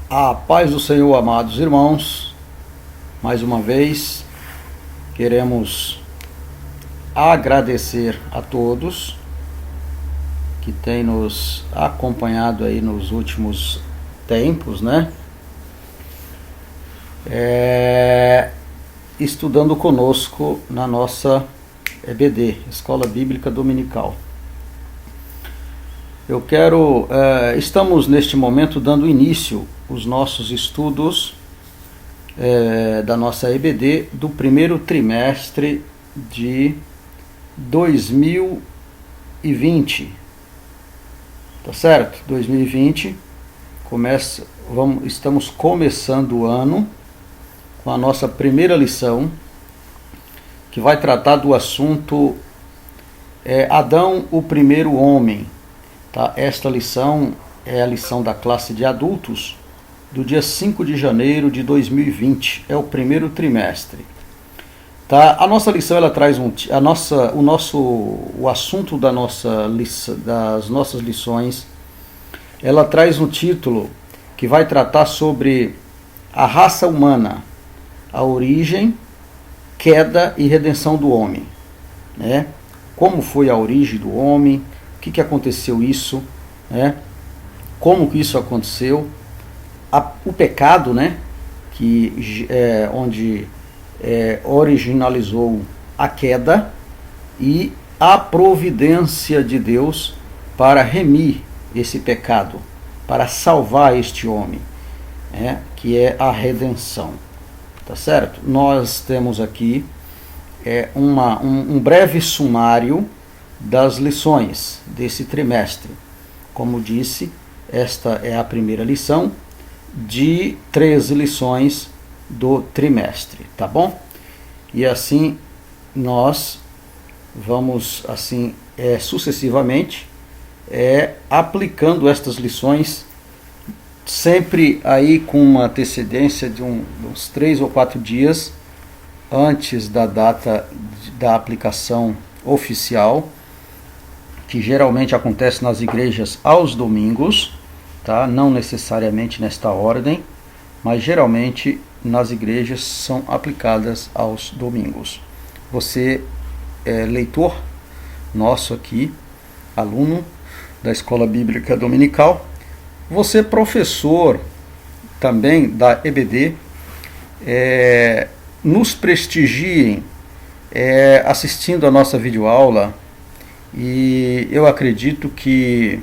A paz do Senhor, amados irmãos, mais uma vez queremos agradecer a todos que têm nos acompanhado aí nos últimos tempos, né? Estudando conosco na nossa EBD, Escola Bíblica Dominical. Estamos neste momento dando início aos nossos estudos da nossa EBD do primeiro trimestre de 2020, tá certo? 2020, estamos começando o ano com a nossa primeira lição, que vai tratar do assunto Adão, o primeiro homem. Tá? Esta lição é a lição da classe de adultos do dia 5 de janeiro de 2020, é o primeiro trimestre. Tá? A nossa lição ela traz o assunto das nossas lições, ela traz um título que vai tratar sobre a raça humana, a origem, queda e redenção do homem, né? Como foi a origem do homem, o que aconteceu isso, né? Como que isso aconteceu, o pecado, né? Onde originalizou a queda, e a providência de Deus para remir esse pecado, para salvar este homem, que é a redenção. Tá certo? Nós temos aqui um breve sumário das lições desse trimestre. Como disse, esta é a primeira lição de 13 lições do trimestre, tá bom? E assim nós vamos sucessivamente aplicando estas lições, sempre aí com uma antecedência de uns 3 ou 4 dias antes da data da aplicação oficial, que geralmente acontece nas igrejas aos domingos, tá? Não necessariamente nesta ordem, mas geralmente nas igrejas são aplicadas aos domingos. Você leitor nosso aqui, aluno da Escola Bíblica Dominical, você professor também da EBD, nos prestigiem assistindo a nossa videoaula, e eu acredito que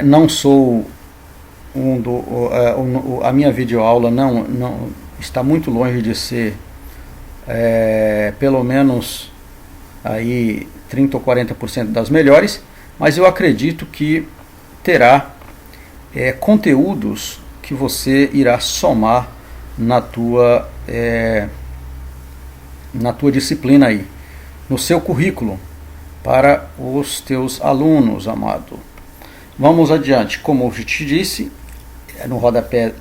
não sou a minha videoaula não está muito longe de ser pelo menos aí 30 ou 40% das melhores, mas eu acredito que terá conteúdos que você irá somar na tua disciplina aí, no seu currículo, para os teus alunos, amado. Vamos adiante. Como eu te disse, no rodapé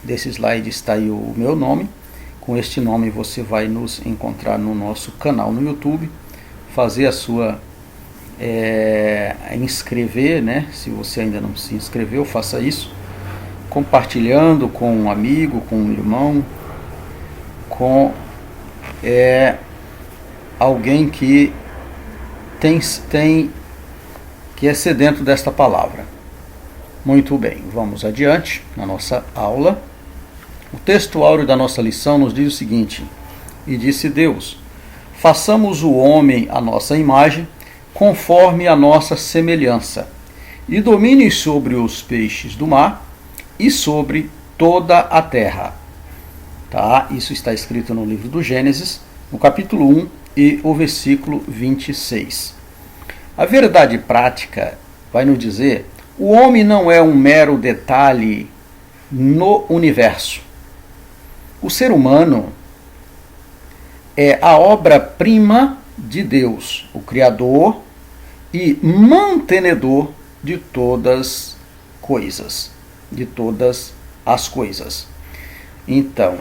desse slide está aí o meu nome. Com este nome você vai nos encontrar no nosso canal no YouTube, fazer a sua inscrever, né? Se você ainda não se inscreveu, faça isso, compartilhando com um amigo, com um irmão, com alguém que que é sedento desta palavra. Muito bem, vamos adiante na nossa aula. O texto áureo da nossa lição nos diz o seguinte: e disse Deus, façamos o homem à nossa imagem, conforme a nossa semelhança, e domine sobre os peixes do mar e sobre toda a terra. Tá? Isso está escrito no livro do Gênesis, no capítulo 1 e o versículo 26. A verdade prática vai nos dizer: o homem não é um mero detalhe no universo. O ser humano é a obra-prima de Deus, o Criador e mantenedor de todas as coisas. Então,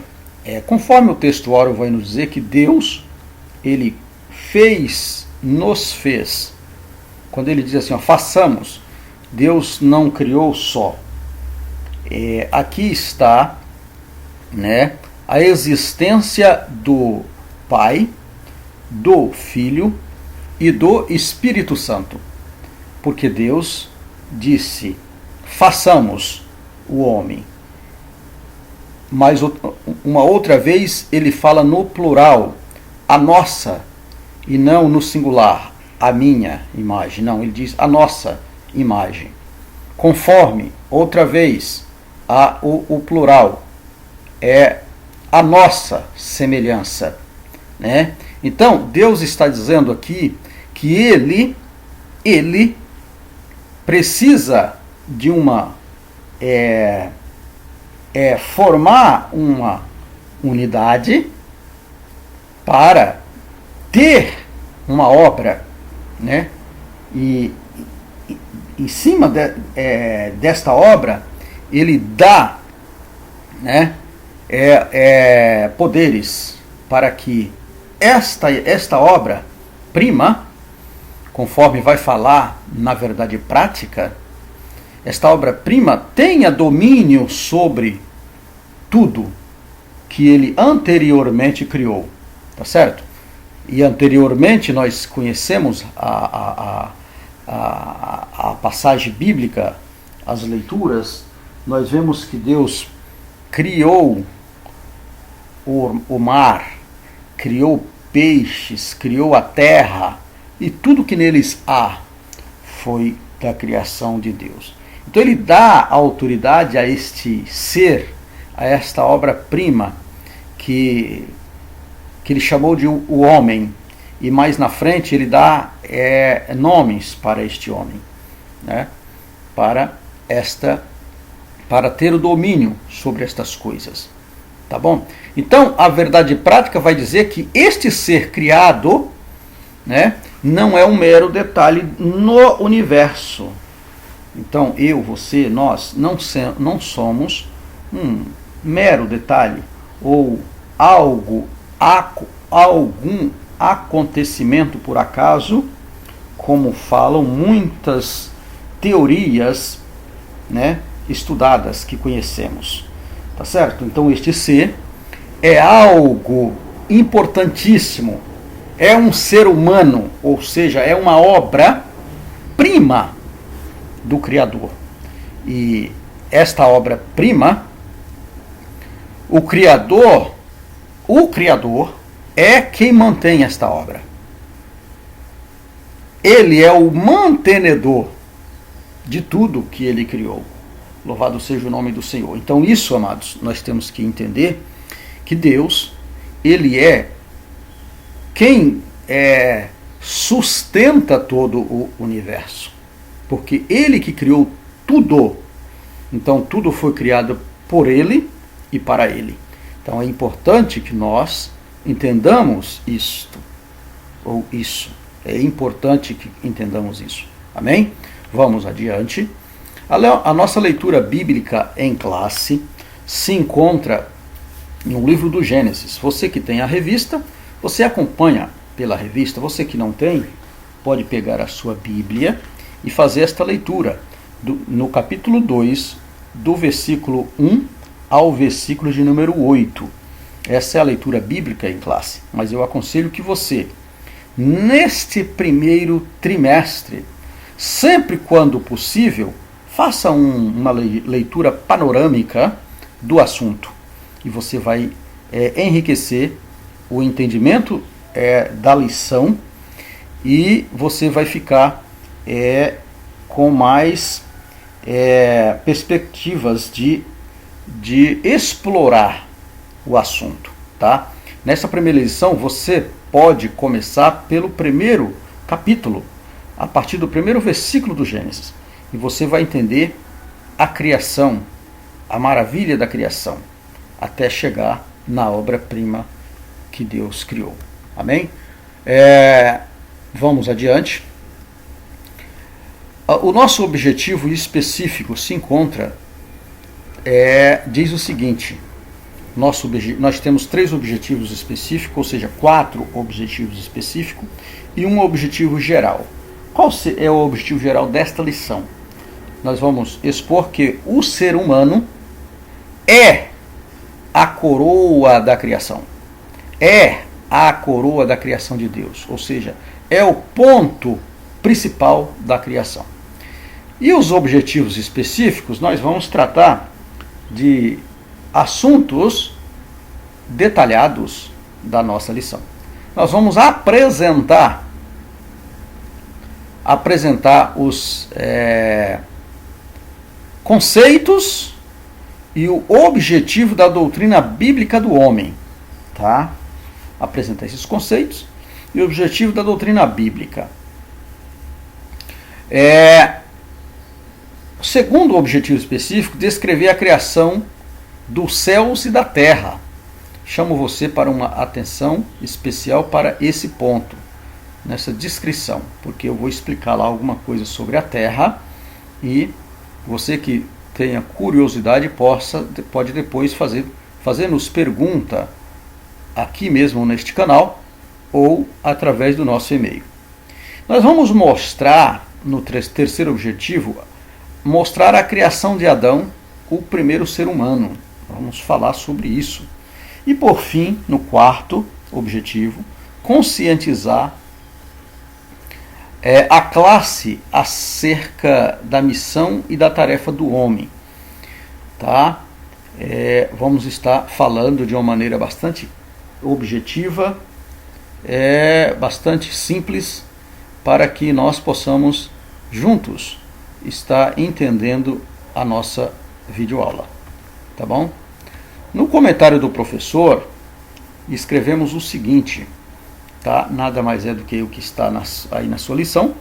conforme o texto áureo vai nos dizer que Deus, ele nos fez. Quando ele diz assim, façamos, Deus não criou só. aqui está, né, a existência do Pai, do Filho e do Espírito Santo. Porque Deus disse, façamos o homem. Mas uma outra vez ele fala no plural, a nossa, e não no singular, a minha imagem. Não, ele diz a nossa imagem. Conforme, outra vez, o plural, é a nossa semelhança, né? Então, Deus está dizendo aqui que ele precisa de formar uma unidade para ter uma obra, né? E em cima desta obra, ele dá, né, poderes para que esta obra-prima, conforme vai falar na verdade prática, esta obra-prima tenha domínio sobre tudo que ele anteriormente criou. Tá certo? E anteriormente nós conhecemos a passagem bíblica, as leituras, nós vemos que Deus criou o mar, criou peixes, criou a terra, e tudo que neles há foi da criação de Deus. Então ele dá autoridade a este ser, a esta obra-prima que ele chamou de o homem, e mais na frente ele dá nomes para este homem, né? para ter o domínio sobre estas coisas. Tá bom? Então a verdade prática vai dizer que este ser criado, né, não é um mero detalhe no universo. Então eu, você, nós não somos um mero detalhe ou algum acontecimento por acaso, como falam muitas teorias, né, estudadas que conhecemos. Tá certo? Então este ser é algo importantíssimo, é um ser humano, ou seja, é uma obra-prima do Criador. E esta obra-prima, o Criador é quem mantém esta obra. Ele é o mantenedor de tudo que ele criou. Louvado seja o nome do Senhor. Então isso, amados, nós temos que entender que Deus, ele é quem sustenta todo o universo. Porque ele que criou tudo. Então tudo foi criado por ele e para ele. Então é importante que nós entendamos isto, ou isso. É importante que entendamos isso. Amém? Vamos adiante. A nossa leitura bíblica em classe se encontra no livro do Gênesis. Você que tem a revista, você acompanha pela revista. Você que não tem, pode pegar a sua Bíblia e fazer esta leitura no capítulo 2, do versículo 1 ao versículo de número 8. Essa é a leitura bíblica em classe. Mas eu aconselho que você, neste primeiro trimestre, sempre quando possível, faça uma leitura panorâmica do assunto. E você vai enriquecer o entendimento da lição, e você vai ficar com mais perspectivas de explorar o assunto. Tá? Nessa primeira lição, você pode começar pelo primeiro capítulo, a partir do primeiro versículo do Gênesis. E você vai entender a criação, a maravilha da criação, até chegar na obra-prima que Deus criou. Amém? Vamos adiante. O nosso objetivo específico se encontra, diz o seguinte: nós temos 3 objetivos específicos, ou seja, 4 objetivos específicos e um objetivo geral. Qual é o objetivo geral desta lição? Nós vamos expor que o ser humano é a coroa da criação. É a coroa da criação de Deus. Ou seja, é o ponto principal da criação. E os objetivos específicos, nós vamos tratar de assuntos detalhados da nossa lição. Nós vamos apresentar os conceitos e o objetivo da doutrina bíblica do homem, tá? Apresentar esses conceitos e o objetivo da doutrina bíblica. Segundo objetivo específico, descrever a criação dos céus e da terra. Chamo você para uma atenção especial para esse ponto, nessa descrição, porque eu vou explicar lá alguma coisa sobre a terra e você que tenha curiosidade pode depois fazer-nos pergunta aqui mesmo neste canal ou através do nosso e-mail. Nós vamos mostrar, no terceiro objetivo, mostrar a criação de Adão, o primeiro ser humano. Vamos falar sobre isso. E por fim, no quarto objetivo, conscientizar a classe acerca da missão e da tarefa do homem. Tá? Vamos estar falando de uma maneira bastante objetiva, bastante simples, para que nós possamos juntos estar entendendo a nossa videoaula. Tá bom? No comentário do professor, escrevemos o seguinte, tá? Nada mais é do que o que está aí na sua lição,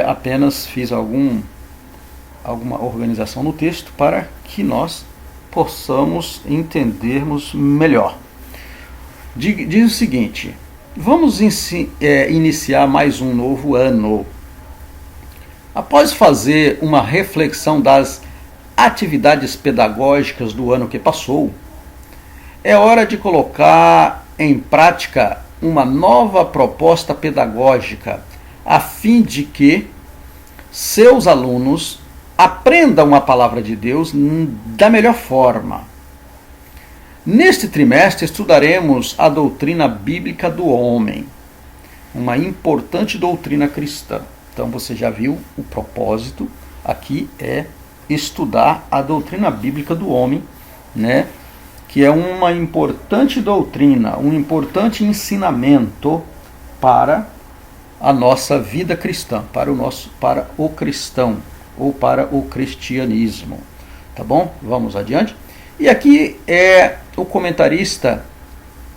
apenas fiz alguma organização no texto para que nós possamos entendermos melhor. Diz o seguinte: vamos iniciar mais um novo ano. Após fazer uma reflexão das atividades pedagógicas do ano que passou, é hora de colocar em prática uma nova proposta pedagógica, a fim de que seus alunos aprendam a palavra de Deus da melhor forma. Neste trimestre estudaremos a doutrina bíblica do homem, uma importante doutrina cristã. Então você já viu o propósito aqui é estudar a doutrina bíblica do homem, né? Que é uma importante doutrina, um importante ensinamento para a nossa vida cristã, para o cristão ou para o cristianismo. Tá bom? Vamos adiante. E aqui o comentarista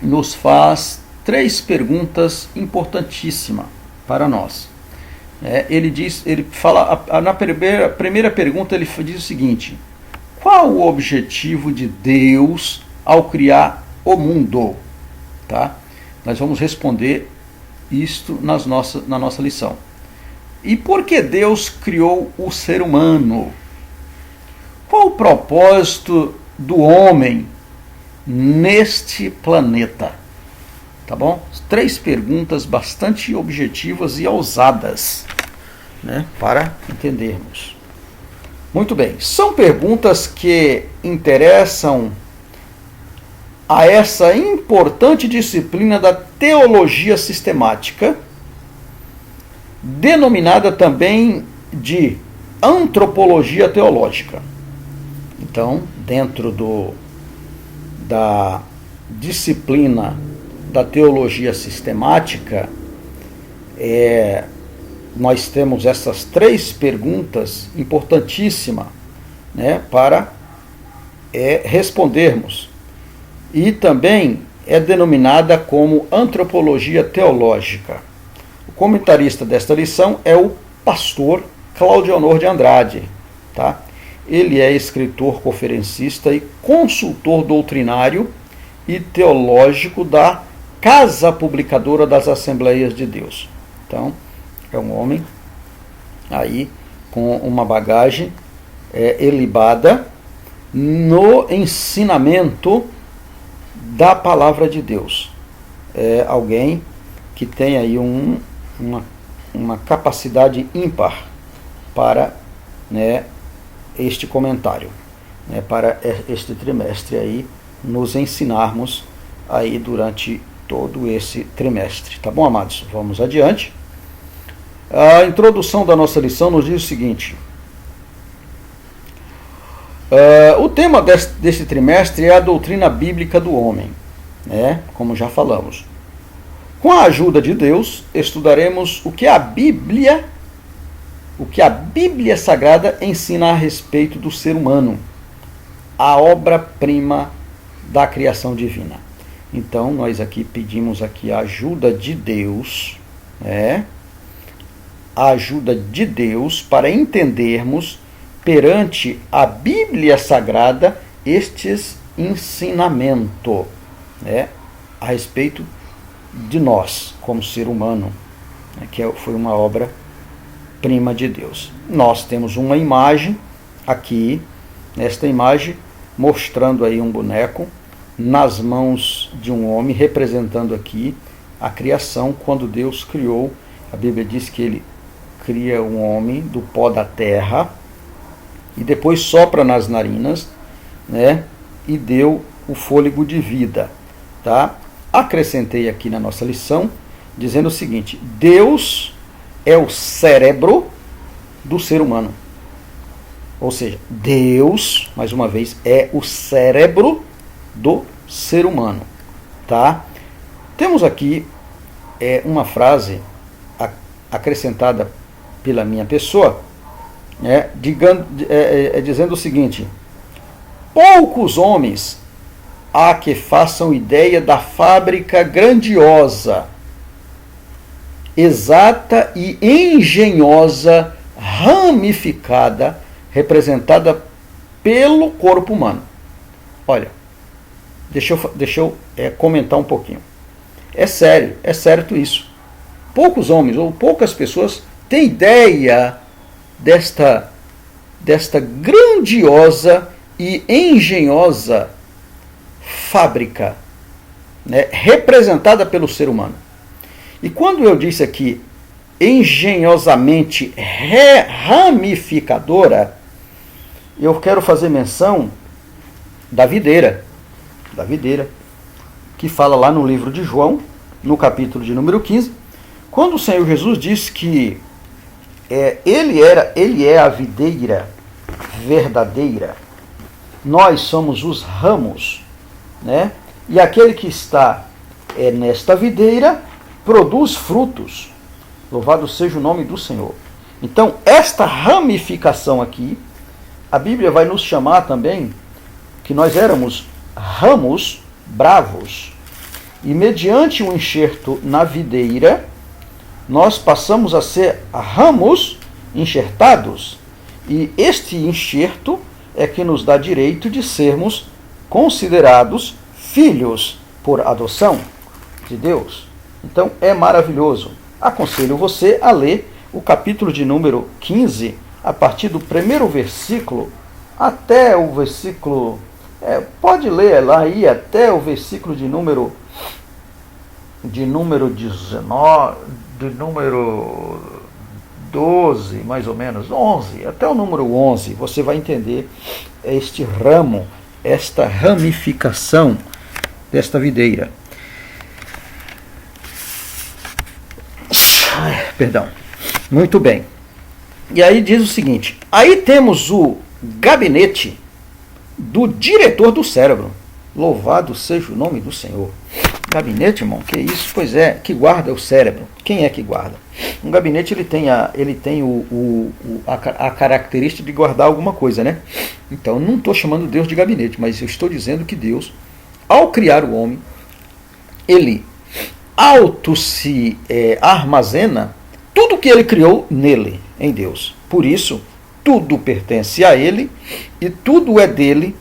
nos faz 3 perguntas importantíssimas para nós. Ele fala, na primeira pergunta ele diz o seguinte: qual o objetivo de Deus ao criar o mundo? Tá? Nós vamos responder isto na nossa lição. E por que Deus criou o ser humano? Qual o propósito do homem neste planeta? Tá bom? 3 perguntas bastante objetivas e ousadas, né, para entendermos. Muito bem, são perguntas que interessam a essa importante disciplina da teologia sistemática, denominada também de antropologia teológica. Então, dentro da disciplina da teologia sistemática, nós temos essas 3 perguntas importantíssimas, né, para respondermos. E também é denominada como antropologia teológica. O comentarista desta lição é o pastor Cláudio Honor de Andrade. Tá? Ele é escritor, conferencista e consultor doutrinário e teológico da Casa Publicadora das Assembleias de Deus. Então, é um homem aí com uma bagagem ilibada no ensinamento da palavra de Deus. É alguém que tem aí uma capacidade ímpar para, né, este comentário. né, para este trimestre aí, nos ensinarmos aí durante todo esse trimestre. Tá bom, amados? Vamos adiante. A introdução da nossa lição nos diz o seguinte. O tema deste trimestre é a doutrina bíblica do homem, né? Como já falamos. Com a ajuda de Deus, estudaremos o que a Bíblia Sagrada ensina a respeito do ser humano, a obra-prima da criação divina. Então, nós aqui pedimos aqui a ajuda de Deus, né? A ajuda de Deus para entendermos perante a Bíblia Sagrada estes ensinamentos, né, a respeito de nós, como ser humano, né, que foi uma obra-prima de Deus. Nós temos uma imagem aqui, nesta imagem, mostrando aí um boneco nas mãos de um homem, representando aqui a criação, quando Deus criou. A Bíblia diz que ele cria um homem do pó da terra, e depois sopra nas narinas, né, e deu o fôlego de vida. Tá? Acrescentei aqui na nossa lição, dizendo o seguinte: Deus é o cérebro do ser humano. Ou seja, Deus, mais uma vez, é o cérebro do ser humano. Tá? Temos aqui uma frase acrescentada pela minha pessoa, dizendo o seguinte: poucos homens há que façam ideia da fábrica grandiosa, exata e engenhosa, ramificada, representada pelo corpo humano. Olha, deixa eu comentar um pouquinho. É certo isso. Poucos homens ou poucas pessoas têm ideia desta grandiosa e engenhosa fábrica, né, representada pelo ser humano. E quando eu disse aqui engenhosamente ramificadora, eu quero fazer menção da videira, que fala lá no livro de João, no capítulo de número 15, quando o Senhor Jesus diz que ele é a videira verdadeira, nós somos os ramos, né? E aquele que está nesta videira produz frutos. Louvado seja o nome do Senhor. Então, esta ramificação aqui, a Bíblia vai nos chamar também que nós éramos ramos bravos. E mediante o enxerto na videira, nós passamos a ser ramos enxertados. E este enxerto é que nos dá direito de sermos considerados filhos por adoção de Deus. Então é maravilhoso. Aconselho você a ler o capítulo de número 15, a partir do primeiro versículo até o versículo... pode ler lá aí até o versículo de número 19, de número 12, mais ou menos, 11, até o número 11, você vai entender este ramo, esta ramificação desta videira. Perdão. Muito bem. E aí diz o seguinte: aí temos o gabinete do diretor do cérebro. Louvado seja o nome do Senhor. Gabinete, irmão, que isso? Pois é, que guarda o cérebro. Quem é que guarda? Um gabinete, ele tem a característica de guardar alguma coisa, né? Então, não estou chamando Deus de gabinete, mas eu estou dizendo que Deus, ao criar o homem, ele se armazena tudo que ele criou nele, em Deus. Por isso, tudo pertence a ele e tudo é dele,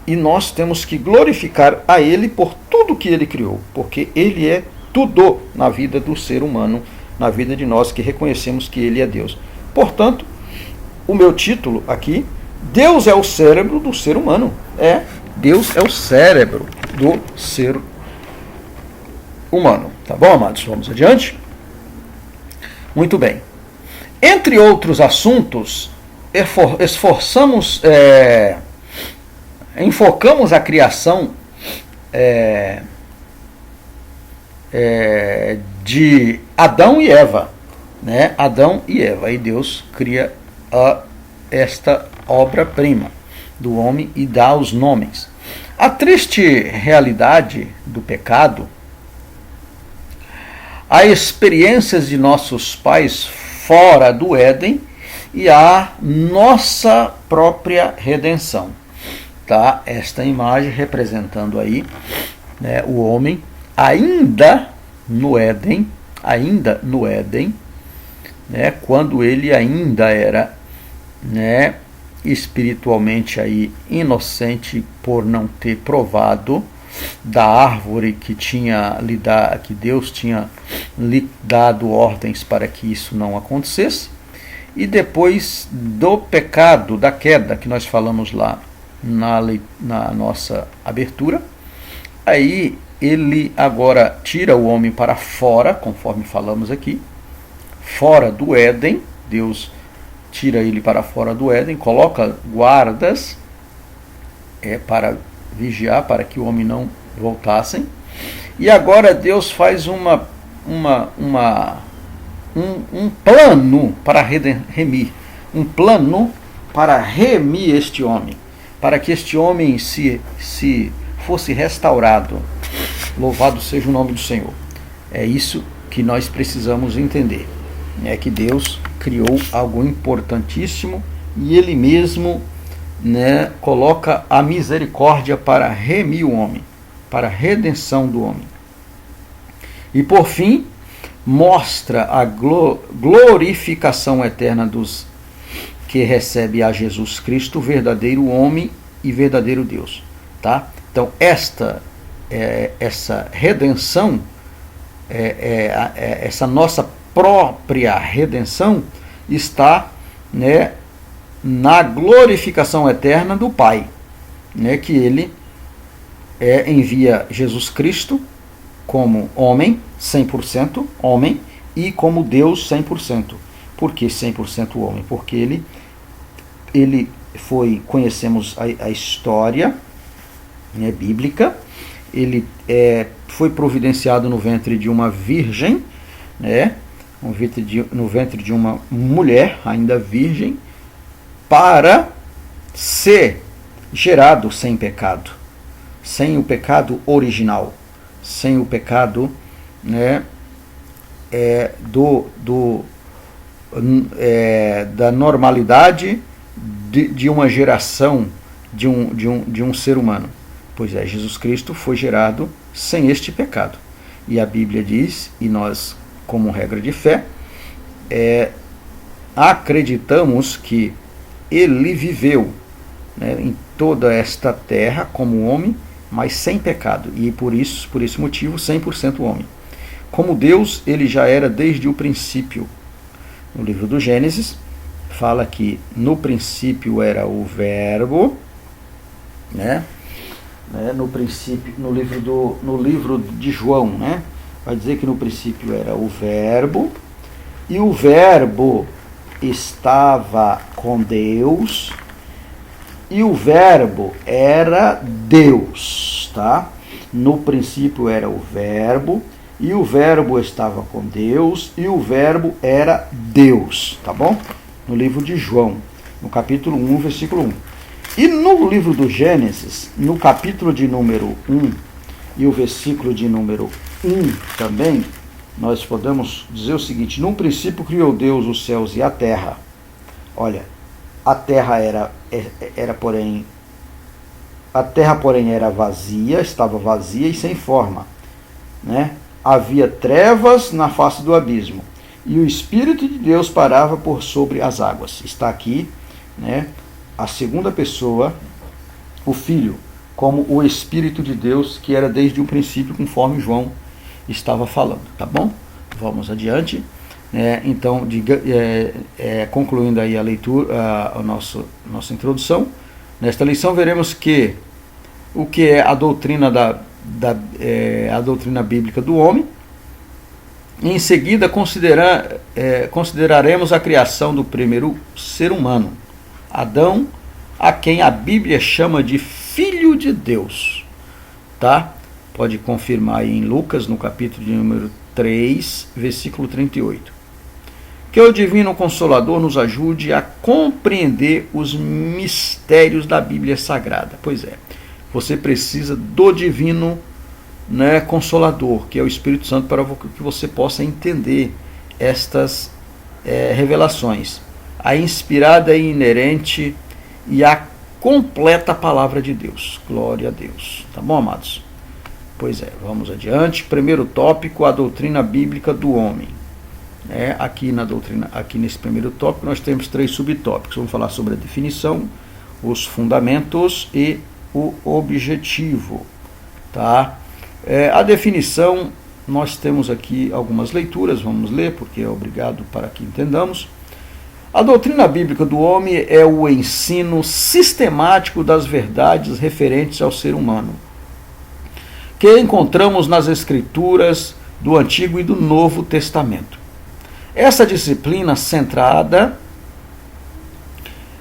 e nós temos que glorificar a ele por tudo que ele criou, porque ele é tudo na vida do ser humano, na vida de nós que reconhecemos que ele é Deus. Portanto, o meu título aqui, Deus é o cérebro do ser humano. Deus é o cérebro do ser humano. Tá bom, amados? Vamos adiante? Muito bem. Entre outros assuntos, esforçamos enfocamos a criação de Adão e Eva, né? Adão e Eva, e Deus cria esta obra-prima do homem e dá os nomes. A triste realidade do pecado, as experiências de nossos pais fora do Éden e a nossa própria redenção. Tá? Esta imagem representando aí, né, o homem ainda no Éden, né, quando ele ainda era, né, espiritualmente aí inocente por não ter provado da árvore que Deus tinha lhe dado ordens para que isso não acontecesse, e depois do pecado, da queda que nós falamos lá na nossa abertura, aí ele agora tira o homem para fora, conforme falamos aqui, fora do Éden. Deus tira ele para fora do Éden, coloca guardas para vigiar, para que o homem não voltassem. E agora Deus faz um plano para remir, um plano para remir este homem, para que este homem se fosse restaurado. Louvado seja o nome do Senhor. É isso que nós precisamos entender. É que Deus criou algo importantíssimo e Ele mesmo, né, coloca a misericórdia para remir o homem, para a redenção do homem. E por fim, mostra a glorificação eterna dos que recebe a Jesus Cristo, verdadeiro homem e verdadeiro Deus. Tá? Então, essa redenção, essa nossa própria redenção está, né, na glorificação eterna do Pai, né, que Ele envia Jesus Cristo como homem, 100% homem, e como Deus 100%. Por que 100% homem? Porque ele foi, conhecemos a história, né, bíblica, ele foi providenciado no ventre de uma virgem, né, no ventre de uma mulher ainda virgem, para ser gerado sem pecado, sem o pecado original, sem o pecado, né, da normalidade de uma geração de um ser humano. Pois é, Jesus Cristo foi gerado sem este pecado. E a Bíblia diz, e nós, como regra de fé, acreditamos que ele viveu, né, em toda esta terra como homem, mas sem pecado, e por esse motivo 100% homem. Como Deus, ele já era desde o princípio. No livro do Gênesis fala que no princípio era o Verbo, né? No princípio, no livro de João, né, vai dizer que no princípio era o Verbo, e o Verbo estava com Deus, e o Verbo era Deus, tá? No princípio era o Verbo, e o Verbo estava com Deus, e o Verbo era Deus, tá bom? No livro de João, no capítulo 1, versículo 1. E no livro do Gênesis, no capítulo de número 1 e o versículo de número 1 também, nós podemos dizer o seguinte: no princípio criou Deus os céus e a terra. Olha, a terra porém era vazia, estava vazia e sem forma, né? Havia trevas na face do abismo, e o Espírito de Deus parava por sobre as águas. Está aqui, né, a segunda pessoa, o Filho, como o Espírito de Deus, que era desde o princípio, conforme João estava falando, tá bom? Vamos adiante. Então, concluindo aí a leitura, a nossa introdução, nesta lição veremos o que é a doutrina a doutrina bíblica do homem. Em seguida, consideraremos a criação do primeiro ser humano, Adão, a quem a Bíblia chama de Filho de Deus, tá? Pode confirmar aí em Lucas, no capítulo de número 3, versículo 38. Que o Divino Consolador nos ajude a compreender os mistérios da Bíblia Sagrada. Pois é, você precisa do Divino, né, Consolador, que é o Espírito Santo, para que você possa entender estas revelações. A inspirada e inerente e a completa palavra de Deus. Glória a Deus. Tá bom, amados? Pois é, vamos adiante. Primeiro tópico, a doutrina bíblica do homem. Aqui nesse primeiro tópico nós temos 3 subtópicos. Vamos falar sobre a definição, os fundamentos e o objetivo. Tá? A definição, nós temos aqui algumas leituras, vamos ler, porque é obrigado para que entendamos. A doutrina bíblica do homem é o ensino sistemático das verdades referentes ao ser humano, que encontramos nas Escrituras do Antigo e do Novo Testamento. Essa disciplina centrada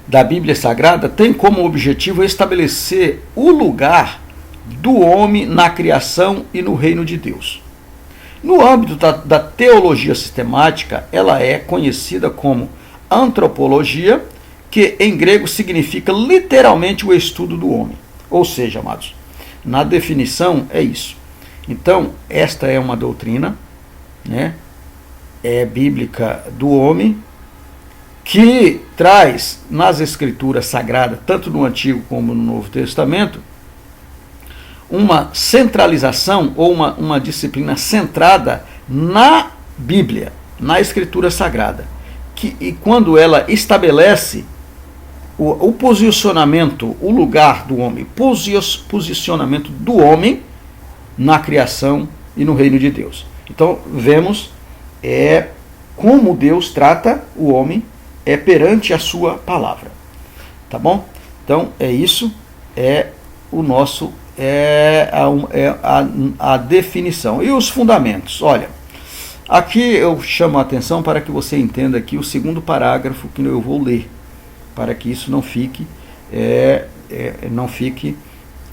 da Bíblia Sagrada tem como objetivo estabelecer o lugar do homem na criação e no reino de Deus. No âmbito da teologia sistemática, ela é conhecida como antropologia, que em grego significa literalmente o estudo do homem. Ou seja, amados, na definição é isso. Então, esta é uma doutrina, né, bíblica do homem, que traz nas Escrituras Sagradas, tanto no Antigo como no Novo Testamento, uma centralização ou uma disciplina centrada na Bíblia, na Escritura Sagrada. E quando ela estabelece o posicionamento, o lugar do homem, posicionamento do homem na criação e no reino de Deus. Então, vemos como Deus trata o homem perante a sua palavra. Tá bom? Então, isso o nosso a definição. E os fundamentos? Olha, aqui eu chamo a atenção para que você entenda aqui o segundo parágrafo que eu vou ler, para que isso não fique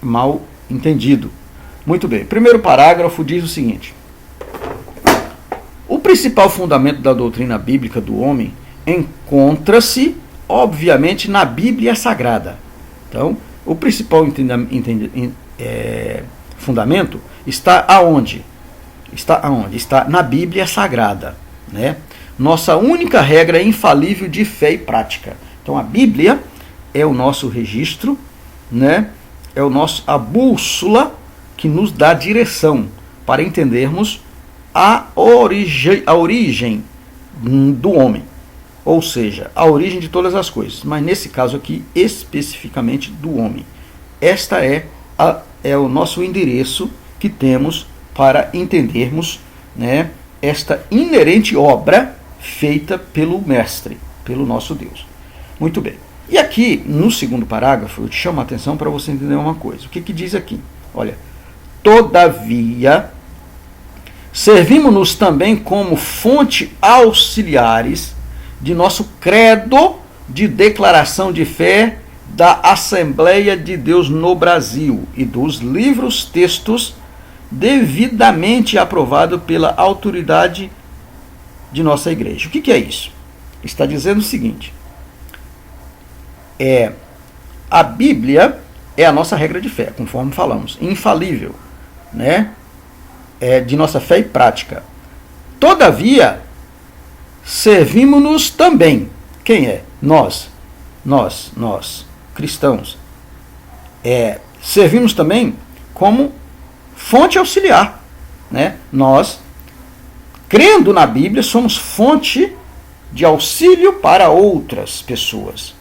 mal entendido. Muito bem. Primeiro parágrafo diz o seguinte: o principal fundamento da doutrina bíblica do homem encontra-se, obviamente, na Bíblia Sagrada. Então, o principal fundamento está aonde? Está na Bíblia Sagrada, né? Nossa única regra infalível de fé e prática. Então, a Bíblia é o nosso registro, né? A bússola que nos dá direção para entendermos a origem do homem, ou seja, a origem de todas as coisas, mas nesse caso aqui, especificamente do homem. Esta é o nosso endereço que temos para entendermos, né, esta inerente obra feita pelo Mestre, pelo nosso Deus. Muito bem. E aqui, no segundo parágrafo, eu te chamo a atenção para você entender uma coisa. O que diz aqui? Olha, todavia, servimos-nos também como fonte auxiliares de nosso credo de declaração de fé da Assembleia de Deus no Brasil e dos livros textos devidamente aprovados pela autoridade de nossa igreja. O que é isso? Está dizendo o seguinte: a Bíblia é a nossa regra de fé, conforme falamos, infalível, né? De nossa fé e prática. Todavia, servimos-nos também. Quem é? Nós, cristãos. Servimos também como fonte auxiliar, né? Nós, crendo na Bíblia, somos fonte de auxílio para outras pessoas.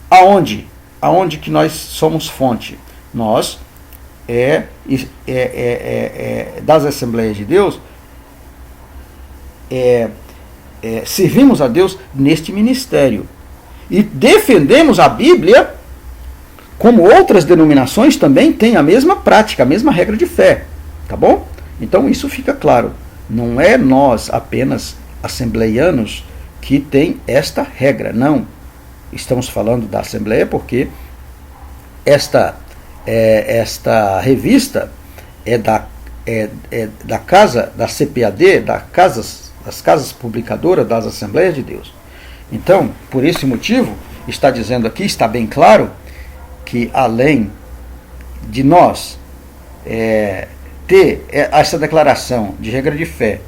Aonde? Aonde que nós somos fonte? Nós, das Assembleias de Deus, servimos a Deus neste ministério. E defendemos a Bíblia, como outras denominações também têm a mesma prática, a mesma regra de fé. Tá bom? Então isso fica claro. Não é nós apenas assembleianos que tem esta regra. Não. Estamos falando da Assembleia porque esta esta revista é da casa, da CPAD, das casas publicadoras das Assembleias de Deus. Então, por esse motivo, está dizendo aqui, está bem claro, que além de nós ter essa declaração de regra de fé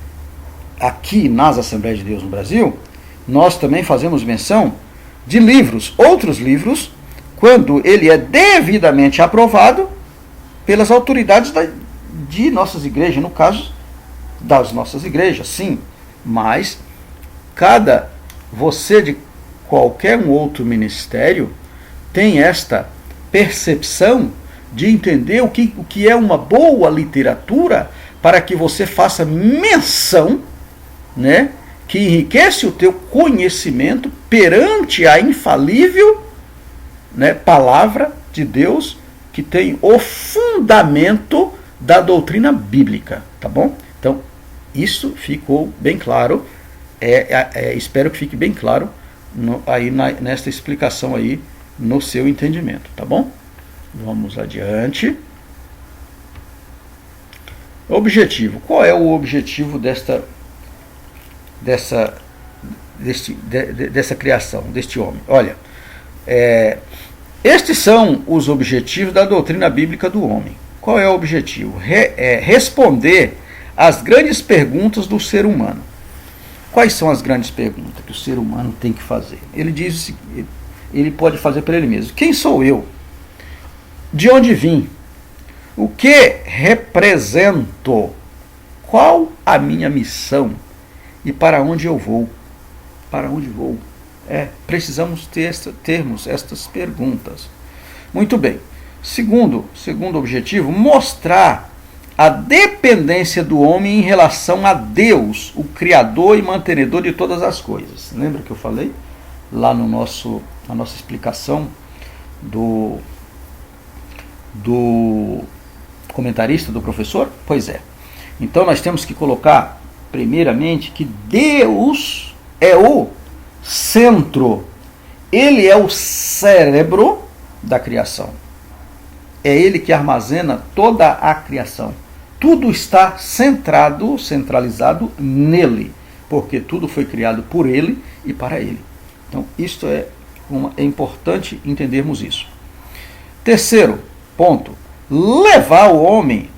aqui nas Assembleias de Deus no Brasil, nós também fazemos menção de livros, outros livros, quando ele é devidamente aprovado pelas autoridades de nossas igrejas, no caso das nossas igrejas, sim, mas você de qualquer um outro ministério tem esta percepção de entender o que é uma boa literatura para que você faça menção, né, que enriquece o teu conhecimento perante a infalível, né, palavra de Deus, que tem o fundamento da doutrina bíblica, tá bom? Então, isso ficou bem claro, espero que fique bem claro nesta explicação aí, no seu entendimento, tá bom? Vamos adiante. Objetivo. Qual é o objetivo dessa criação, deste homem? Olha, estes são os objetivos da doutrina bíblica do homem. Qual é o objetivo? Responder às grandes perguntas do ser humano. Quais são as grandes perguntas que o ser humano tem que fazer? Ele diz o seguinte, ele pode fazer para ele mesmo. Quem sou eu? De onde vim? O que represento? Qual a minha missão? E para onde eu vou? Para onde vou? Precisamos termos estas perguntas. Muito bem. Segundo objetivo, mostrar a dependência do homem em relação a Deus, o Criador e mantenedor de todas as coisas. Lembra que eu falei lá na nossa explicação do comentarista, do professor? Pois é. Então nós temos que colocar, primeiramente, que Deus é o centro. Ele é o cérebro da criação. É ele que armazena toda a criação. Tudo está centralizado nele, porque tudo foi criado por ele e para ele. Então, isto é importante entendermos isso. Terceiro ponto, levar o homem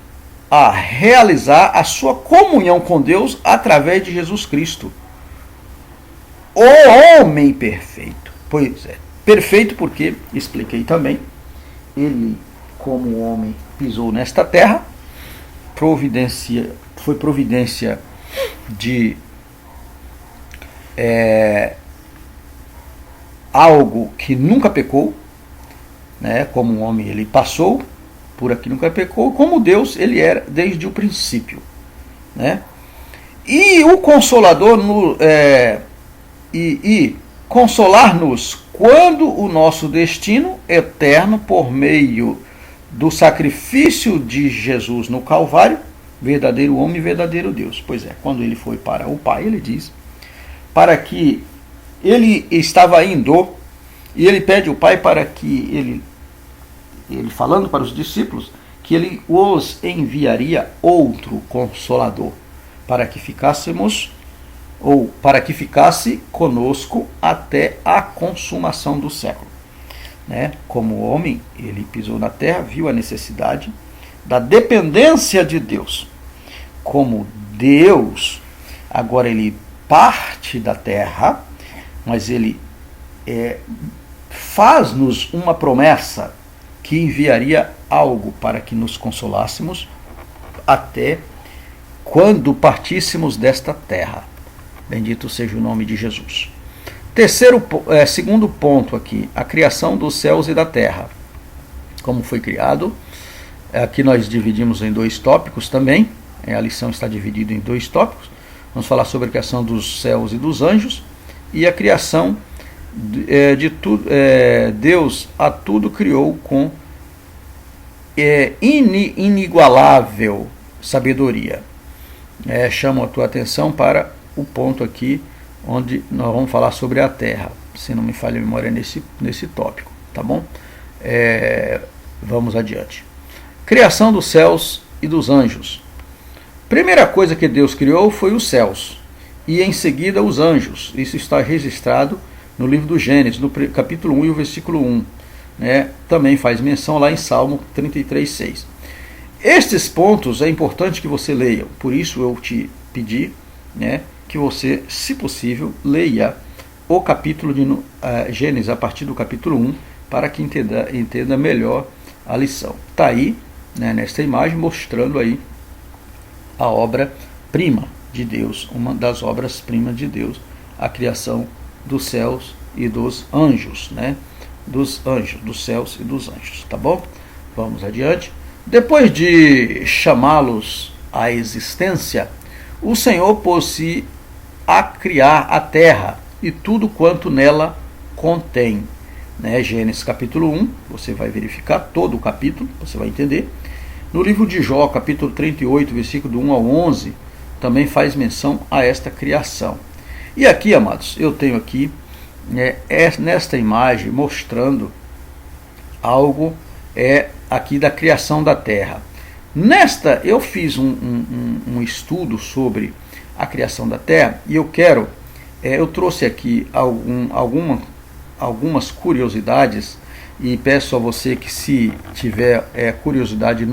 a realizar a sua comunhão com Deus através de Jesus Cristo. O homem perfeito. Pois é, perfeito porque, expliquei também, ele, como homem, pisou nesta terra, foi providência de algo que nunca pecou, né? Como um homem ele passou por aqui, nunca pecou, como Deus ele era desde o princípio, né? E o Consolador consolar-nos quando o nosso destino eterno, por meio do sacrifício de Jesus no Calvário, verdadeiro homem e verdadeiro Deus. Pois é, quando ele foi para o Pai, ele diz, para que ele estava indo, e ele pede ao Pai para que ele falando para os discípulos, que ele os enviaria outro Consolador, para que ficasse conosco até a consumação do século. Né? Como homem, ele pisou na terra, viu a necessidade da dependência de Deus. Como Deus, agora ele parte da terra, mas ele faz-nos uma promessa que enviaria algo para que nos consolássemos até quando partíssemos desta terra. Bendito seja o nome de Jesus. Segundo ponto aqui, a criação dos céus e da terra. Como foi criado? Aqui nós dividimos em 2 tópicos também. A lição está dividida em 2 tópicos. Vamos falar sobre a criação dos céus e dos anjos e a criação de tudo. Deus a tudo criou com inigualável sabedoria. Chamo a tua atenção para o ponto aqui onde nós vamos falar sobre a terra, se não me falha a memória nesse tópico, tá bom? Vamos adiante. Criação dos céus e dos anjos. Primeira coisa que Deus criou foi os céus e em seguida os anjos. Isso está registrado no livro do Gênesis, no capítulo 1 e o versículo 1. Também faz menção lá em Salmo 33:6. Estes pontos é importante que você leia, por isso eu te pedi que você, se possível, leia o capítulo de Gênesis a partir do capítulo 1 para que entenda melhor a lição. Está aí, nesta imagem, mostrando aí a obra-prima de Deus, uma das obras-primas de Deus, a criação dos céus e dos anjos, dos céus e dos anjos, tá bom? Vamos adiante. Depois de chamá-los à existência, o Senhor pôs-se a criar a terra e tudo quanto nela contém. Gênesis capítulo 1, você vai verificar todo o capítulo, você vai entender. No livro de Jó, capítulo 38, versículo do 1 ao 11, também faz menção a esta criação. E aqui, amados, eu tenho aqui, nesta imagem, mostrando algo aqui da criação da terra. Eu fiz um estudo sobre a criação da terra e eu trouxe aqui algumas curiosidades e peço a você que, se tiver curiosidade,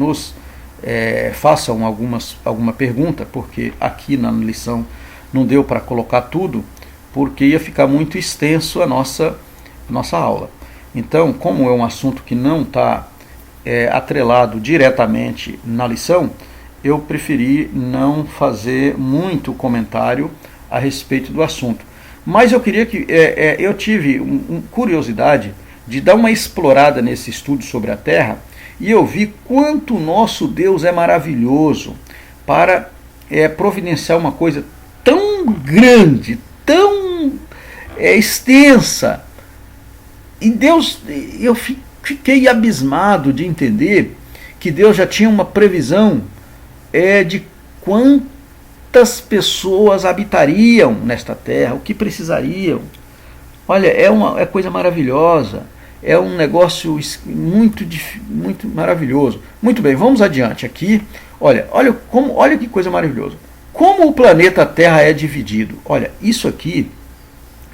façam alguma pergunta, porque aqui na lição não deu para colocar tudo, porque ia ficar muito extenso a nossa aula. Então, como é um assunto que não está atrelado diretamente na lição, eu preferi não fazer muito comentário a respeito do assunto. Mas eu queria eu tive curiosidade de dar uma explorada nesse estudo sobre a Terra, e eu vi quanto o nosso Deus é maravilhoso para providenciar uma coisa tão grande, tão extensa. E Deus, eu fiquei abismado de entender que Deus já tinha uma previsão de quantas pessoas habitariam nesta terra, o que precisariam. Olha, é coisa maravilhosa, é um negócio muito maravilhoso. Muito bem, vamos adiante aqui. Olha que coisa maravilhosa. Como o planeta Terra é dividido. Olha, isso aqui,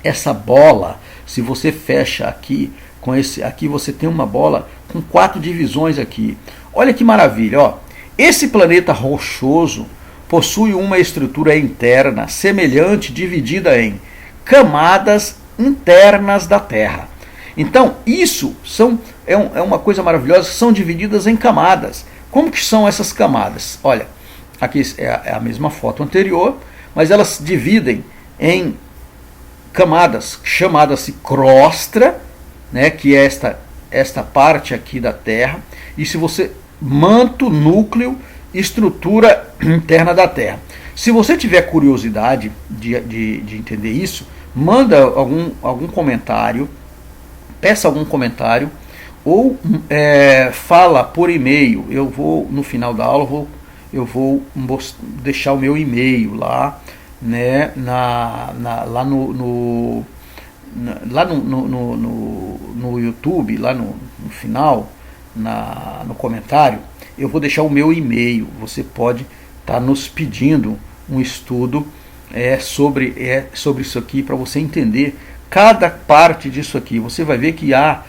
essa bola, se você fecha aqui, aqui você tem uma bola com 4 divisões aqui. Olha que maravilha, ó. Esse planeta rochoso possui uma estrutura interna semelhante, dividida em camadas internas da Terra. Então, isso é uma coisa maravilhosa, são divididas em camadas. Como que são essas camadas? Olha, aqui é a mesma foto anterior, mas elas dividem em camadas chamadas-se crostra, que é esta parte aqui da Terra, e se você manto, núcleo, estrutura interna da Terra. Se você tiver curiosidade de entender isso, manda algum comentário, peça algum comentário, ou fala por e-mail. Eu vou, no final da aula, eu vou deixar o meu e-mail lá, lá no YouTube, lá no final, no comentário, eu vou deixar o meu e-mail. Você pode estar nos pedindo um estudo sobre isso aqui, para você entender cada parte disso aqui. Você vai ver que há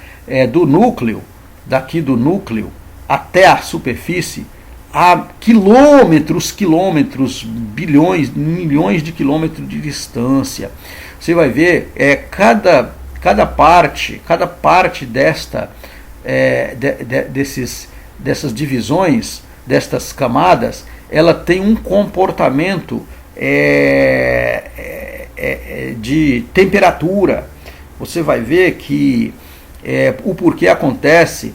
do núcleo até a superfície, há quilômetros, bilhões, milhões de quilômetros de distância. Você vai ver cada parte dessas divisões, destas camadas, ela tem um comportamento de temperatura. Você vai ver que o porquê acontece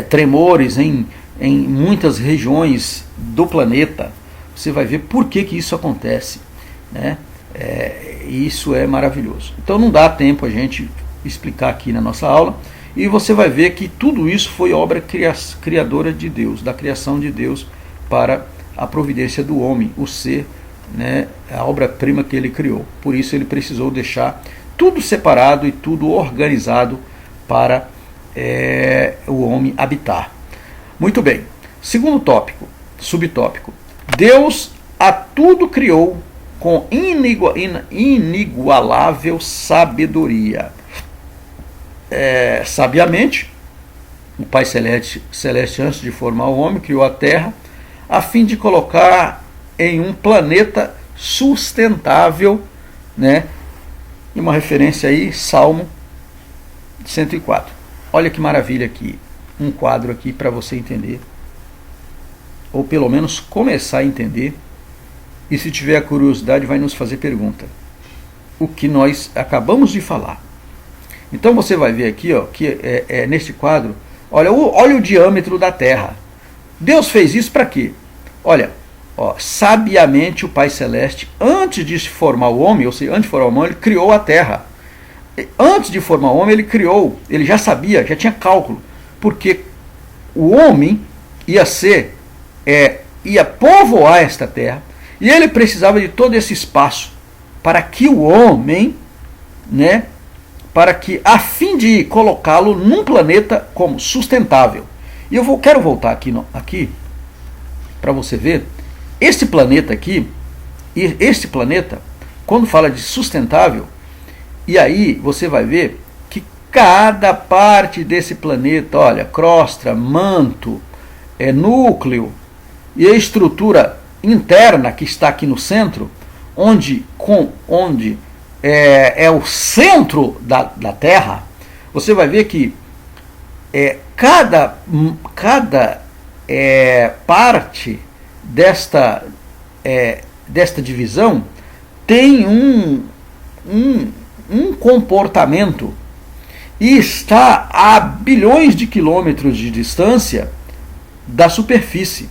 tremores em muitas regiões do planeta. Você vai ver por que isso acontece, isso é maravilhoso. Então não dá tempo a gente explicar aqui na nossa aula, e você vai ver que tudo isso foi obra criadora de Deus, da criação de Deus para a providência do homem, o ser, a obra-prima que ele criou. Por isso ele precisou deixar tudo separado e tudo organizado para o homem habitar. Muito bem. Segundo tópico, subtópico. Deus a tudo criou com inigualável sabedoria. Sabiamente, o Pai Celeste, antes de formar o homem, criou a Terra a fim de colocar em um planeta sustentável, né? E uma referência aí, Salmo 104. Olha que maravilha aqui, um quadro aqui para você entender, ou pelo menos começar a entender, e se tiver a curiosidade vai nos fazer pergunta. O que nós acabamos de falar. Então você vai ver aqui, ó, que neste quadro, olha o diâmetro da Terra. Deus fez isso para quê? Olha, ó, sabiamente o Pai Celeste, antes de se formar o homem, ou seja, antes de formar o homem, ele criou a Terra. Antes de formar o homem, ele já sabia, já tinha cálculo, porque o homem ia povoar esta terra, e ele precisava de todo esse espaço para que o homem, né, a fim de colocá-lo num planeta como sustentável. E eu quero voltar aqui para você ver, este planeta aqui, quando fala de sustentável, e aí você vai ver que cada parte desse planeta, olha, crosta, manto, núcleo e a estrutura interna que está aqui no centro, onde é o centro da Terra, você vai ver que cada parte desta divisão tem um comportamento e está a bilhões de quilômetros de distância da superfície,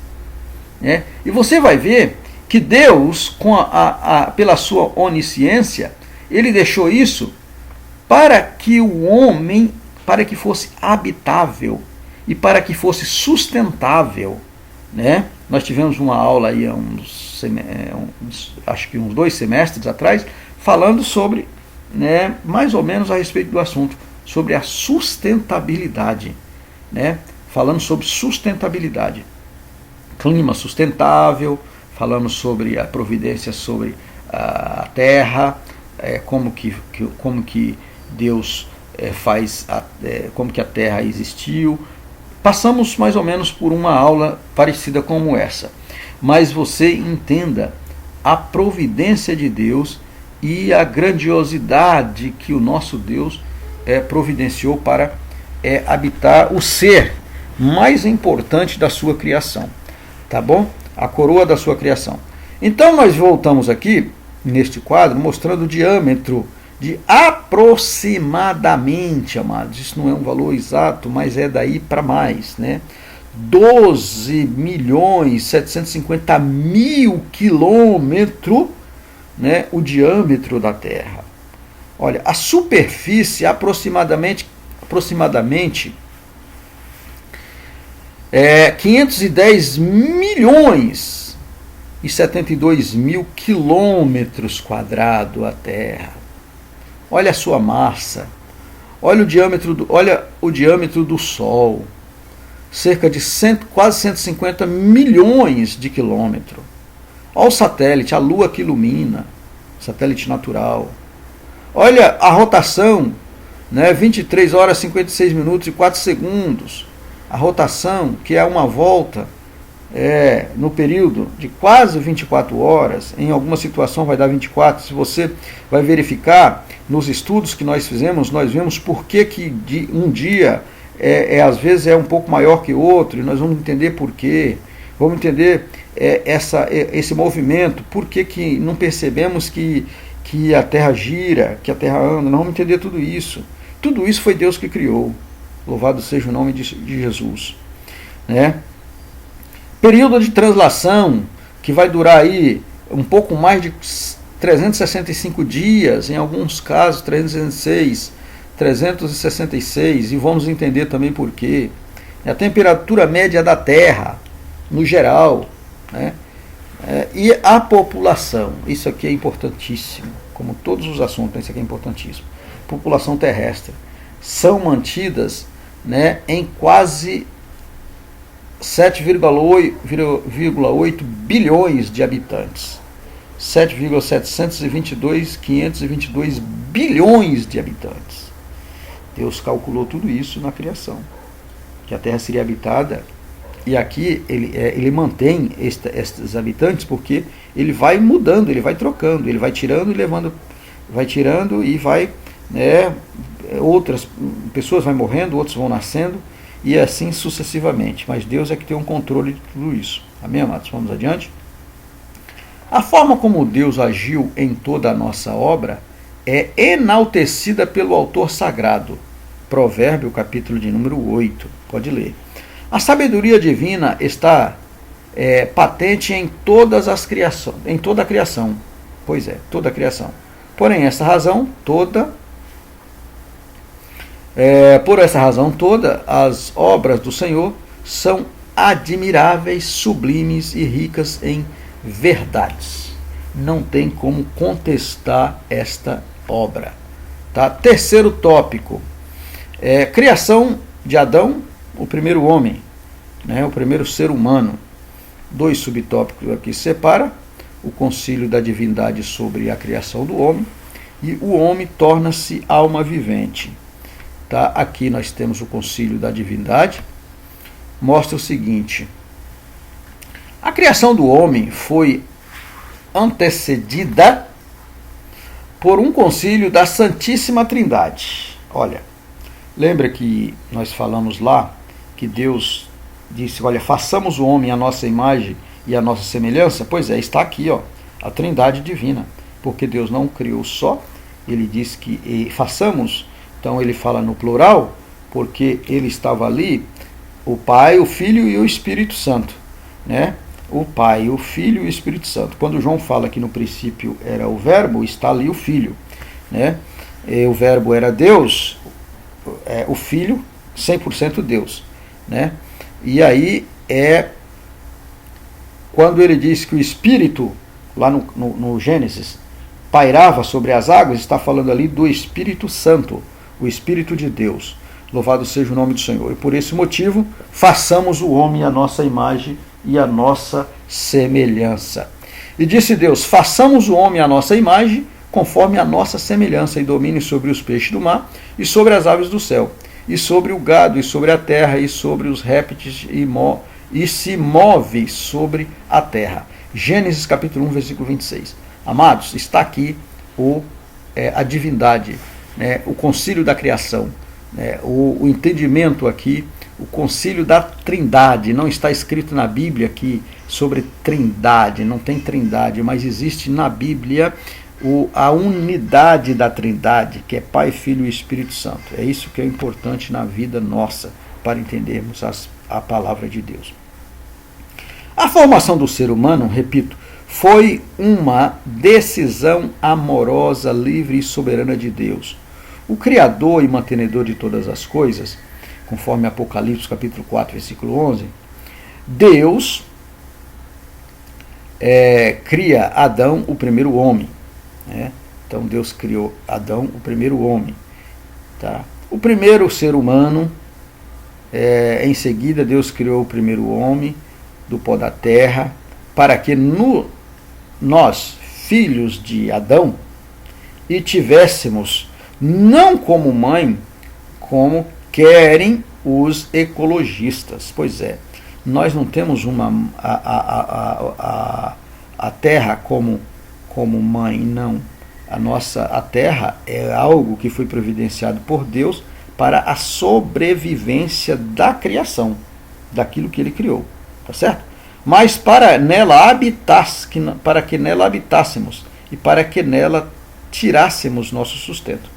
né? E você vai ver que Deus, pela sua onisciência, ele deixou isso para que o homem, para que fosse habitável e para que fosse sustentável, né? Nós tivemos uma aula aí acho que uns 2 semestres atrás, falando sobre, né, mais ou menos a respeito do assunto, sobre a sustentabilidade, né? Falando sobre sustentabilidade, clima sustentável, falando sobre a providência sobre a terra, como que Deus faz, como que a terra existiu. Passamos mais ou menos por uma aula parecida como essa, mas você entenda a providência de Deus e a grandiosidade que o nosso Deus providenciou para habitar o ser mais importante da sua criação, tá bom? A coroa da sua criação. Então nós voltamos aqui neste quadro mostrando o diâmetro de aproximadamente, amados, isso não é um valor exato, mas é daí para mais, né? 12.750.000 quilômetros, né? O diâmetro da Terra. Olha, a superfície aproximadamente 510 milhões e 72 mil quilômetros quadrados a Terra. Olha a sua massa. Olha o diâmetro do Sol. Cerca de quase 150 milhões de quilômetros. Olha o satélite, a Lua que ilumina, satélite natural. Olha a rotação, né, 23 horas, 56 minutos e 4 segundos. A rotação, que é uma volta no período de quase 24 horas, em alguma situação vai dar 24, se você vai verificar nos estudos que nós fizemos, nós vemos por que um dia às vezes é um pouco maior que outro, e nós vamos entender por quê, vamos entender esse movimento, por que não percebemos que a Terra gira, que a Terra anda, nós vamos entender tudo isso foi Deus que criou, louvado seja o nome de Jesus, né? Período de translação, que vai durar aí um pouco mais de 365 dias, em alguns casos 366, e vamos entender também por quê. A temperatura média da Terra, no geral, né? E a população, isso aqui é importantíssimo, como todos os assuntos, isso aqui é importantíssimo. População terrestre, são mantidas né, em quase 7,8 bilhões de habitantes. 522 bilhões de habitantes. Deus calculou tudo isso na criação, que a Terra seria habitada, e aqui ele mantém estes habitantes porque ele vai mudando, ele vai trocando, ele vai tirando e levando, vai tirando e vai, né, outras pessoas vão morrendo, outros vão nascendo, e assim sucessivamente. Mas Deus é que tem um controle de tudo isso. Amém, amados? Vamos adiante. A forma como Deus agiu em toda a nossa obra é enaltecida pelo autor sagrado. Provérbio, capítulo de número 8. Pode ler. A sabedoria divina está patente em todas as criações, em toda a criação. Pois é, toda a criação. Porém, por essa razão toda, as obras do Senhor são admiráveis, sublimes e ricas em verdades. Não tem como contestar esta obra. Tá? Terceiro tópico, criação de Adão, o primeiro homem, né, o primeiro ser humano. 2 subtópicos aqui separa: o concílio da divindade sobre a criação do homem, e o homem torna-se alma vivente. Tá? Aqui nós temos o concílio da divindade, mostra o seguinte: a criação do homem foi antecedida por um concílio da Santíssima Trindade. Olha, lembra que nós falamos lá que Deus disse: olha, façamos o homem à nossa imagem e à nossa semelhança? Pois é, está aqui, ó, a Trindade divina, porque Deus não criou só, ele disse que façamos. Então ele fala no plural, porque ele estava ali, o Pai, o Filho e o Espírito Santo, né? O Pai, o Filho e o Espírito Santo. Quando João fala que no princípio era o Verbo, está ali o Filho, né? O Verbo era Deus, o Filho 100% Deus, né? E aí quando ele diz que o Espírito, lá no Gênesis, pairava sobre as águas, está falando ali do Espírito Santo, o Espírito de Deus. Louvado seja o nome do Senhor. E por esse motivo, façamos o homem à nossa imagem e à nossa semelhança. E disse Deus: façamos o homem à nossa imagem, conforme a nossa semelhança, e domine sobre os peixes do mar, e sobre as aves do céu, e sobre o gado, e sobre a terra, e sobre os répteis, e se move sobre a terra. Gênesis capítulo 1, versículo 26. Amados, está aqui a divindade, né, o concílio da criação, né, o entendimento aqui, o concílio da Trindade. Não está escrito na Bíblia aqui sobre Trindade, não tem Trindade, mas existe na Bíblia a unidade da Trindade, que é Pai, Filho e Espírito Santo. É isso que é importante na vida nossa, para entendermos a palavra de Deus. A formação do ser humano, repito, foi uma decisão amorosa, livre e soberana de Deus. O Criador e mantenedor de todas as coisas, conforme Apocalipse capítulo 4, versículo 11, Deus cria Adão, o primeiro homem. Né? Então Deus criou Adão, o primeiro homem. Tá? O primeiro ser humano, em seguida Deus criou o primeiro homem do pó da terra, para que nós, filhos de Adão, e tivéssemos, não como mãe, como querem os ecologistas. Pois é, nós não temos a terra como mãe, não. A terra é algo que foi providenciado por Deus para a sobrevivência da criação, daquilo que ele criou, tá certo? Mas para que nela habitássemos e para que nela tirássemos nosso sustento.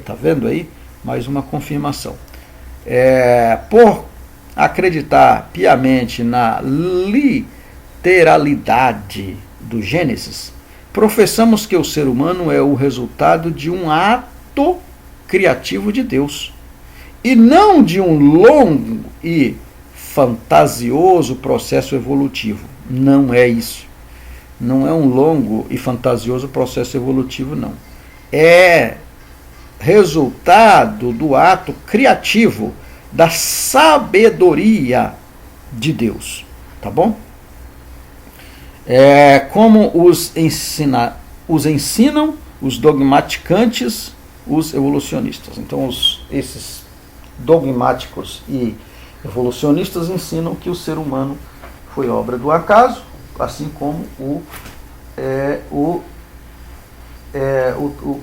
Tá vendo aí? Mais uma confirmação. Por acreditar piamente na literalidade do Gênesis, professamos que o ser humano é o resultado de um ato criativo de Deus, e não de um longo e fantasioso processo evolutivo. Não é isso. Não é um longo e fantasioso processo evolutivo, não. É resultado do ato criativo da sabedoria de Deus, tá bom? Como os ensinam os dogmaticantes, os evolucionistas. Então, esses dogmáticos e evolucionistas ensinam que o ser humano foi obra do acaso, assim como o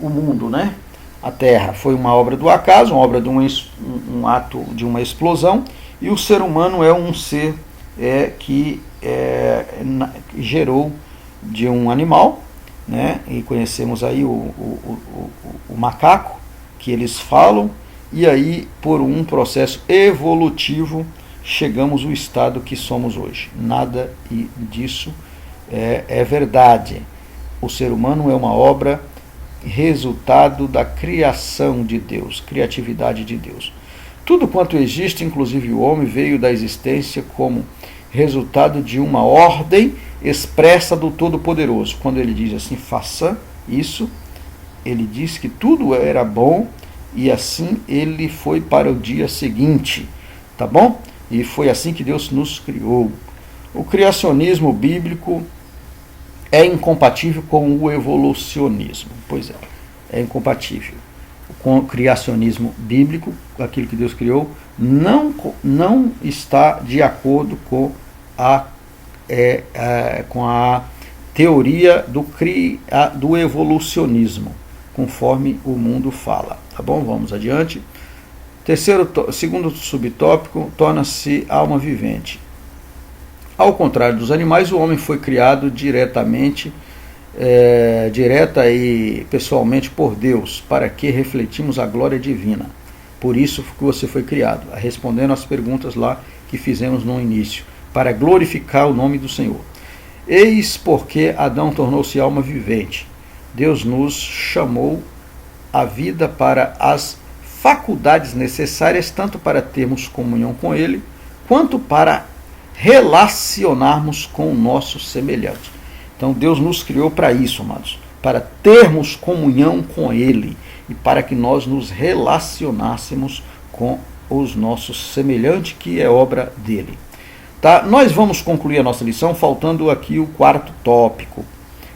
mundo, né? A Terra foi uma obra do acaso, uma obra de um ato de uma explosão, e o ser humano é um ser que gerou de um animal, né? E conhecemos aí o macaco, que eles falam, e aí por um processo evolutivo chegamos ao estado que somos hoje. Nada disso é verdade. O ser humano é uma obra resultado da criação de Deus, criatividade de Deus. Tudo quanto existe, inclusive o homem, veio da existência como resultado de uma ordem expressa do Todo-Poderoso. Quando ele diz assim, faça isso, ele diz que tudo era bom, e assim ele foi para o dia seguinte, tá bom? E foi assim que Deus nos criou. O criacionismo bíblico é incompatível com o evolucionismo. Pois é incompatível. Com o criacionismo bíblico, aquilo que Deus criou, não está de acordo com a teoria do evolucionismo, conforme o mundo fala. Tá bom? Vamos adiante. Segundo subtópico, torna-se alma vivente. Ao contrário dos animais, o homem foi criado direta e pessoalmente por Deus, para que refletimos a glória divina. Por isso que você foi criado, respondendo às perguntas lá que fizemos no início, para glorificar o nome do Senhor. Eis porque Adão tornou-se alma vivente. Deus nos chamou à vida para as faculdades necessárias, tanto para termos comunhão com Ele, quanto para relacionarmos com o nosso semelhante. Então Deus nos criou para isso, amados, para termos comunhão com Ele e para que nós nos relacionássemos com os nossos semelhantes, que é obra dele. Tá? Nós vamos concluir a nossa lição faltando aqui o quarto tópico.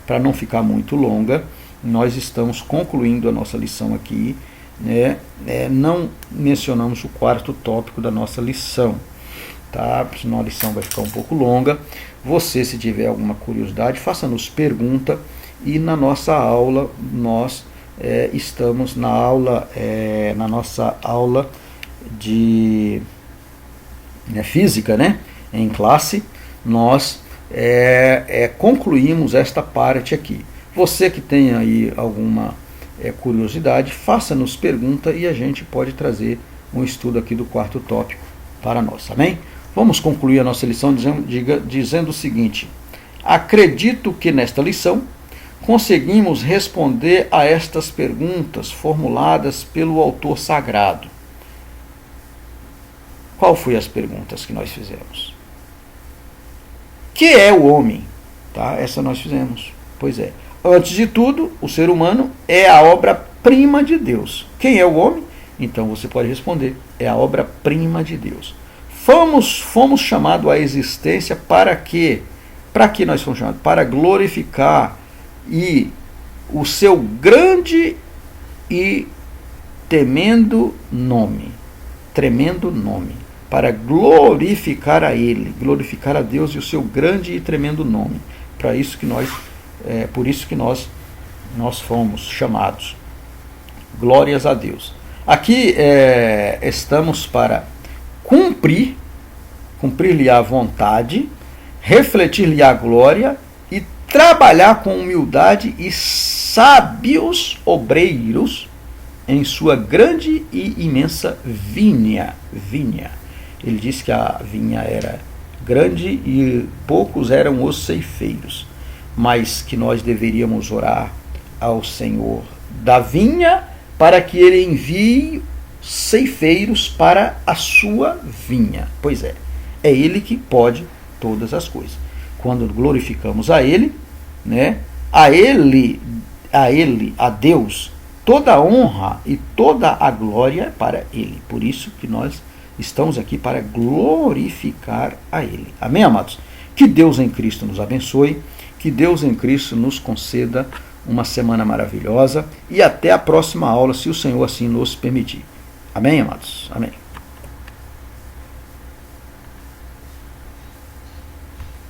Para não ficar muito longa, nós estamos concluindo a nossa lição aqui, né? Não mencionamos o quarto tópico da nossa lição, tá? Senão a lição vai ficar um pouco longa. Você, se tiver alguma curiosidade, faça-nos pergunta, e na nossa aula, nós estamos na nossa aula de física, né? Em classe, nós concluímos esta parte aqui. Você que tem aí alguma curiosidade, faça-nos pergunta e a gente pode trazer um estudo aqui do quarto tópico para nós, amém? Vamos concluir a nossa lição dizendo o seguinte: acredito que nesta lição conseguimos responder a estas perguntas formuladas pelo autor sagrado. Qual foi as perguntas que nós fizemos? Que é o homem? Tá? Essa nós fizemos. Pois é. Antes de tudo, o ser humano é a obra-prima de Deus. Quem é o homem? Então você pode responder: é a obra-prima de Deus. Fomos chamados à existência para quê? Para que nós fomos chamados? Para glorificar o seu grande e tremendo nome. Para glorificar a Ele, glorificar a Deus e o seu grande e tremendo nome. Por isso que nós fomos chamados. Glórias a Deus. Aqui estamos para cumprir-lhe a vontade, refletir-lhe a glória e trabalhar com humildade e sábios obreiros em sua grande e imensa vinha. Ele disse que a vinha era grande e poucos eram os ceifeiros, mas que nós deveríamos orar ao Senhor da vinha para que Ele envie ceifeiros para a sua vinha. Pois é Ele que pode todas as coisas. Quando glorificamos a Ele, né, a Deus, toda a honra e toda a glória para Ele. Por isso que nós Estamos aqui para glorificar a Ele. Amém, amados? Que Deus em Cristo nos abençoe, que Deus em Cristo nos conceda uma semana maravilhosa e até a próxima aula, se o Senhor assim nos permitir. Amém, amados? Amém.